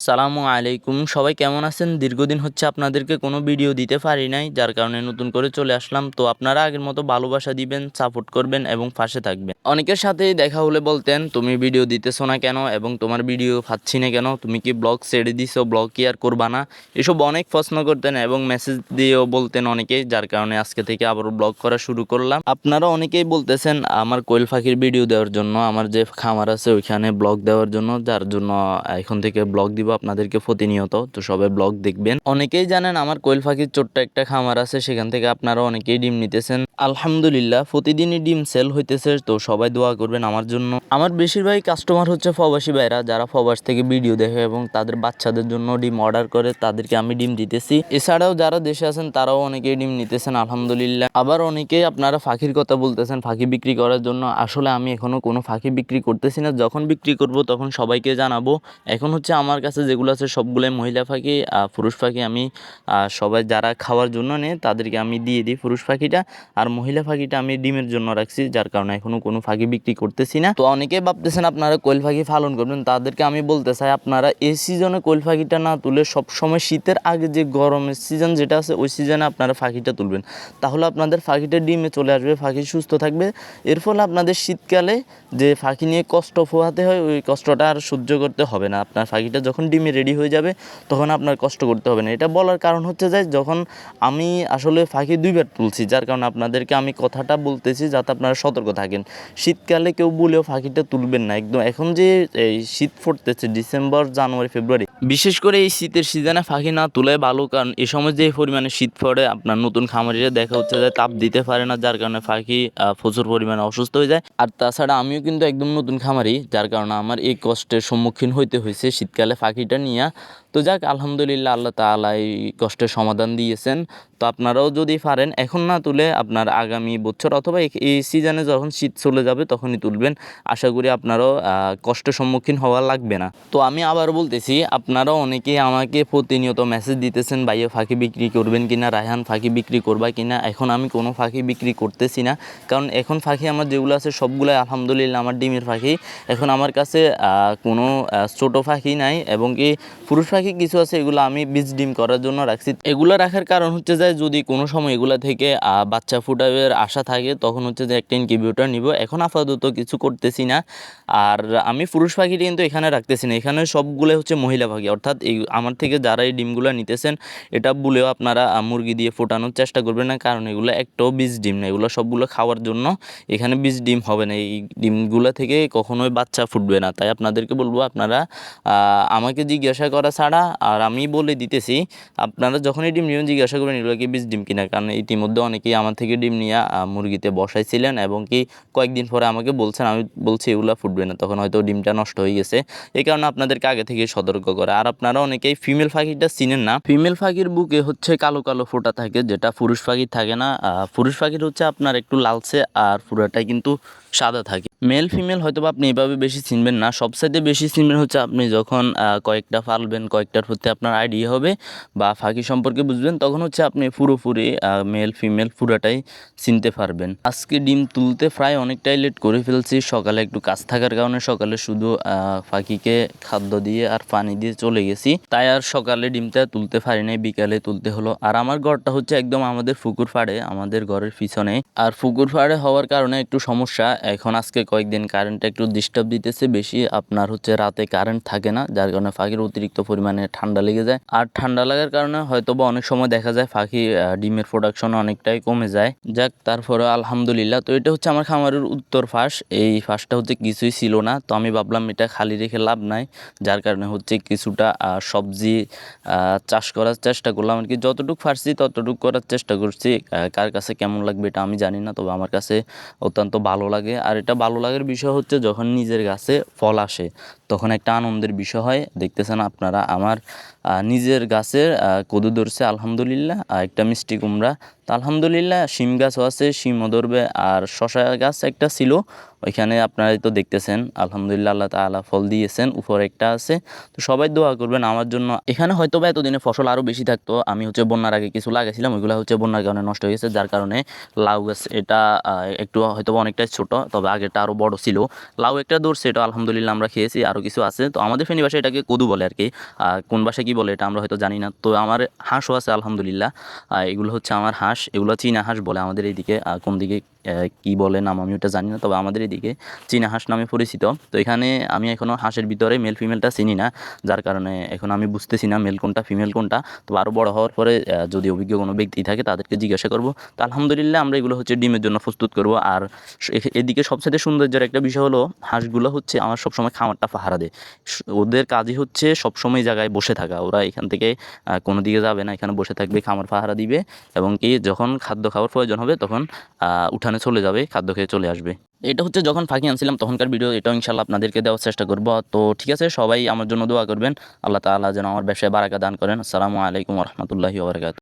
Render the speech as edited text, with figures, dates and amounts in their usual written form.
সালামু আলাইকুম, সবাই কেমন আছেন? দীর্ঘদিন হচ্ছে আপনাদেরকে কোনো ভিডিও দিতে পারি নাই, যার কারণে নতুন করে চলে আসলাম। তো আপনারা আগের মতো ভালোবাসা দিবেন, সাপোর্ট করবেন এবং পাশে থাকবেন। অনেকের সাথেই দেখা হলে বলতেন, তুমি ভিডিও দিতেছো না কেন এবং তোমার ভিডিও পাচ্ছি না কেন, তুমি কি ব্লগ ছেড়ে দিছো, ব্লগ কি আর করবা না? এসব অনেক প্রশ্ন করতেন এবং মেসেজ দিয়েও বলতেন অনেকেই, যার কারণে আজকে থেকে আবারও ব্লগ করা শুরু করলাম। আপনারা অনেকেই বলতেছেন আমার কোয়েল পাখির ভিডিও দেওয়ার জন্য, আমার যে খামার আছে ওইখানে ব্লগ দেওয়ার জন্য, যার জন্য এখন থেকে ব্লগ দিব আপনাদেরকে প্রতিনিয়ত। তো সবাই ব্লগ দেখবেন। অনেকেই জানেন আমার কোয়েল পাখির ছোট্ট একটা খামার আছে, সেখান থেকে আপনারা অনেকেই ডিম নিতেছেন। আলহামদুলিল্লাহ প্রতিদিনই ডিম সেল হইতেছে। তো সবাই দোয়া করবেন আমার জন্য। আমার বেশিরভাগই কাস্টমার হচ্ছে প্রবাসী ভাইরা, যারা প্রবাস থেকে ভিডিও দেখে এবং তাদের বাচ্চাদের জন্য ডিম অর্ডার করে, তাদেরকে আমি ডিম দিতেছি। এছাড়াও যারা দেশে আছেন তারাও অনেকেই ডিম নিতেছেন আলহামদুলিল্লাহ। আবার অনেকেই আপনারা পাখির কথা বলতেছেন পাখি বিক্রি করার জন্য। আসলে আমি এখনো কোনো পাখি বিক্রি করতেছি না, যখন বিক্রি করব তখন সবাইকে জানাবো। এখন হচ্ছে আমার কাছে যেগুলো আছে সবগুলোই মহিলা পাখি। পুরুষ পাখি আমি সবাই যারা খাওয়ার জন্য নেয় তাদেরকে আমি দিয়ে দিই পুরুষ পাখিটা, আর মহিলা পাখিটা আমি ডিমের জন্য রাখছি, যার কারণে এখনো কোনো পাখি বিক্রি করতেছি না। তো অনেকেই ভাবতেছেন আপনারা কোয়েল পাখি পালন করবেন, তাদেরকে আমি বলতে চাই আপনারা এই সিজনে কোয়েল পাখিটা না তুলে সবসময় শীতের আগে যে গরমের সিজন যেটা আছে ওই সিজনে আপনারা পাখিটা তুলবেন। তাহলে আপনাদের পাখিটা ডিমে চলে আসবে, পাখি সুস্থ থাকবে। এর ফলে আপনাদের শীতকালে যে পাখি নিয়ে কষ্ট পোহাতে হয় ওই কষ্টটা আর সহ্য করতে হবে না। আপনার পাখিটা যখন ডিমে রেডি হয়ে যাবে তখন আপনার কষ্ট করতে হবে না। এটা বলার কারণ হচ্ছে যে যখন আমি আসলে পাখি দুইবার তুলছি, যার কারণে আপনাদেরকে আমি কথাটা বলতেছি যাতে আপনারা সতর্ক থাকেন। শীতকালে কেউ বলেও পাখিটা তুলবেন না একদম। এখন যে এই শীত পড়তেছে ডিসেম্বর, জানুয়ারি, ফেব্রুয়ারি, বিশেষ করে এই শীতের সিজনে পাখি না তুলে ভালো, কারণ এই সময় যে পরিমাণে শীত পড়ে আপনার নতুন খামারিরা দেখা হচ্ছে যে তাপ দিতে পারে না, যার কারণে পাখি প্রচুর পরিমাণে অসুস্থ হয়ে যায়। আর তাছাড়া আমিও কিন্তু একদম নতুন খামারি, যার কারণে আমার এই কষ্টের সম্মুখীন হইতে হয়েছে শীতকালে পাখিটা নিয়ে। তো যাক আলহামদুলিল্লাহ, আল্লাহ তাআলা এই কষ্টের সমাধান দিয়েছেন। তো আপনারাও যদি পারেন এখন না তুলে আপনার আগামী বছর অথবা এই সিজনে যখন শীত চলে যাবে তখনই তুলবেন। আশা করি আপনারাও কষ্টের সম্মুখীন হওয়া লাগবে না। তো আমি আবার বলতেছি, আপনারাও অনেকেই আমাকে প্রতিনিয়ত মেসেজ দিতেছেন ভাইয়া পাখি বিক্রি করবেন কিনা, রায়হান পাখি বিক্রি করবা কিনা। এখন আমি কোনো পাখি বিক্রি করতেছি না, কারণ এখন পাখি আমার যেগুলো আছে সবগুলোই আলহামদুলিল্লাহ আমার ডিমের পাখি। এখন আমার কাছে কোনো ছোট পাখি নাই, এবং কি পুরুষ পাখি কিছু আছে এগুলো আমি বীজ ডিম করার জন্য রাখছি। এগুলো রাখার কারণ হচ্ছে যে যদি কোনো সময় এগুলো থেকে বাচ্চা ফুটাবের আশা থাকে তখন হচ্ছে যে একটা ইনকিউবেটর নিব। এখন আপাতত কিছু করতেছি না। আর আমি পুরুষ পাখিটি কিন্তু এখানে রাখতেছি না, এখানে সবগুলো হচ্ছে মহিলা পাখি। অর্থাৎ এই আমার থেকে যারা এই ডিমগুলো নিতেছেন এটা বলেও আপনারা মুরগি দিয়ে ফোটানোর চেষ্টা করবেন না, কারণ এগুলো একটাও বীজ ডিম না, এগুলো সবগুলো খাওয়ার জন্য। এখানে বীজ ডিম হবে না, এই ডিমগুলো থেকে কখনোই বাচ্চা ফুটবে না। তাই আপনাদেরকে বলবো আপনারা আমাকে জিজ্ঞাসা করা ছাড়া, আর আমি বলে দিতেছি আপনারা যখনই ডিম নেবেন জিজ্ঞাসা করবেন এগুলো কি বীজ ডিম কিনা, কারণ ইতিমধ্যে অনেকেই আমার থেকে ডিম নিয়ে মুরগিতে বসাইছিলেন এবং কি কয়েকদিন পরে আমাকে বলছেন, আমি বলছি এগুলো ফুটবে না, তখন হয়তো ডিমটা নষ্ট হয়ে গেছে। এই কারণে আপনাদেরকে আগে থেকে সতর্ক করে। আর আপনারা অনেকেই ফিমেল পাখিটা চিনেন না। ফিমেল পাখির বুকে হচ্ছে কালো কালো ফোঁটা থাকে, যেটা পুরুষ পাখির থাকে না। পুরুষ পাখির হচ্ছে আপনার একটু লালচে আর পুরোটাই কিন্তু সাদা থাকে। মেল ফিমেল হয়তো আপনি এভাবে বেশি চিনবেন না, সবসাইতে বেশি চিনবেন হচ্ছে আপনি যখন কয়েকটা পালবেন, কয়েকটার প্রতি আপনার আইডিয়া হবে বা পাখি সম্পর্কে বুঝবেন, তখন হচ্ছে আপনি পুরোপুরি মেল ফিমেল পুরোটাই চিনতে পারবেন। আজকে ডিম তুলতে প্রায় অনেকটাই লেট করে ফেলছি, সকালে একটু কাজ থাকার কারণে সকালে শুধু পাখিকে খাদ্য দিয়ে আর পানি দিয়ে চলে গেছি, তাই আর সকালে ডিমটা তুলতে পারি নাই, বিকালে তুলতে হলো। আর আমার ঘরটা হচ্ছে একদম আমাদের পুকুর পাড়ে, আমাদের ঘরের পিছনে। আর পুকুর পাড়ে হওয়ার কারণে একটু সমস্যা, এখন আজকে কয়েকদিন কারেন্টটা একটু ডিস্টার্ব দিতেছে বেশি। আপনার হচ্ছে রাতে কারেন্ট থাকে না, যার কারণে পাখির অতিরিক্ত পরিমাণে ঠান্ডা লেগে যায়। আর ঠান্ডা লাগার কারণে হয়তো বা অনেক সময় দেখা যায় পাখি ডিমের প্রোডাকশন অনেকটাই কমে যায়। যাক তারপরে আলহামদুলিল্লাহ। তো এটা হচ্ছে আমার খামারের উত্তর ফাঁস, এই ফাঁসটা হচ্ছে কিছুই ছিল না, তো আমি ভাবলাম এটা খালি রেখে লাভ নাই, যার কারণে হচ্ছে কিছুটা সবজি চাষ করার চেষ্টা করলাম আর কি। যতটুকু পারছি ততটুকু করার চেষ্টা করছি। কার কাছে কেমন লাগবে এটা আমি জানি না, তবে আমার কাছে অত্যন্ত ভালো লাগে। আর এটা ভালো লাগার বিষয় হচ্ছে যখন নিজের গাছে ফল আসে তখন একটা আনন্দের বিষয় হয়। দেখতেছেন আপনারা আমার নিজের গাছের কদু ধরছে আলহামদুলিল্লাহ, একটা মিষ্টি কুমড়া। তো তো আলহামদুলিল্লাহ শিম গাছও আছে, শিমও ধরবে। আর শশা গাছ একটা ছিল, ওইখানে আপনারাই তো দেখতেছেন আলহামদুলিল্লাহ আল্লাহ তাআলা ফল দিয়েছেন, উপরে একটা আছে। তো সবাই দোয়া করবেন আমার জন্য। এখানে হয়তো বা এতদিনে ফসল আরও বেশি থাকতো, আমি হচ্ছে বন্যার আগে কিছু লাগাইছিলাম, ওইগুলো হচ্ছে বন্যার কারণে নষ্ট হয়ে গেছে, যার কারণে লাউ গাছ এটা একটু হয়তো বা অনেকটাই ছোট, তবে আগেরটা আরও বড় ছিল। লাউ একটা ধরছে, এটা আলহামদুলিল্লাহ আমরা খেয়েছি, আরও কিছু আছে। তো আমাদের ফেনী ভাষায় এটাকে কদু বলে আর কি, কোন ভাষায় কী বলে এটা আমরা হয়তো জানি না। তো আমার হাঁসও আছে আলহামদুলিল্লাহ, এগুলো হচ্ছে আমার হাঁস, এগুলো চীনা হাঁস বলে আমাদের এইদিকে। কোন দিকে কী বলে নাম আমি ওটা জানি না, তবে আমাদের এদিকে চীনা হাঁস নামে পরিচিত। তো এখানে আমি এখনও হাঁসের ভিতরে মেল ফিমেলটা চিনি না, যার কারণে এখন আমি বুঝতেছি না মেল কোনটা ফিমেল কোনটা। তো আরও বড় হওয়ার পরে যদি অভিজ্ঞ কোনো ব্যক্তি থাকে তাদেরকে জিজ্ঞাসা করব। তো আলহামদুলিল্লাহ আমরা এগুলো হচ্ছে ডিমের জন্য প্রস্তুত করব। আর এদিকে সবচেয়ে সৌন্দর্যের একটা বিষয় হলো হাঁসগুলো হচ্ছে আমার সবসময় খামারটা পাহারা দেয়। ওদের কাজই হচ্ছে সবসময় জায়গায় বসে থাকা, ওরা এখান থেকে কোনো দিকে যাবে না, এখানে বসে থাকবে, খামার পাহারা দিবে, এবং কি যখন খাদ্য খাওয়ার প্রয়োজন হবে তখন উঠানে চলে যাবে, খাদ্য খেয়ে চলে আসবে। এটা হচ্ছে যখন ফাঁকি আনছিলাম তখনকার ভিডিও, এটাও ইনশাল্লাহ আপনাদেরকে দেওয়ার চেষ্টা করব। তো ঠিক আছে, সবাই আমার জন্য দোয়া করবেন, আল্লাহ তাআলা যেন আমার ব্যবসায় বারাকা দান করেন। আসসালামু আলাইকুম ওয়া রাহমাতুল্লাহি ওয়া বারাকাতুহু।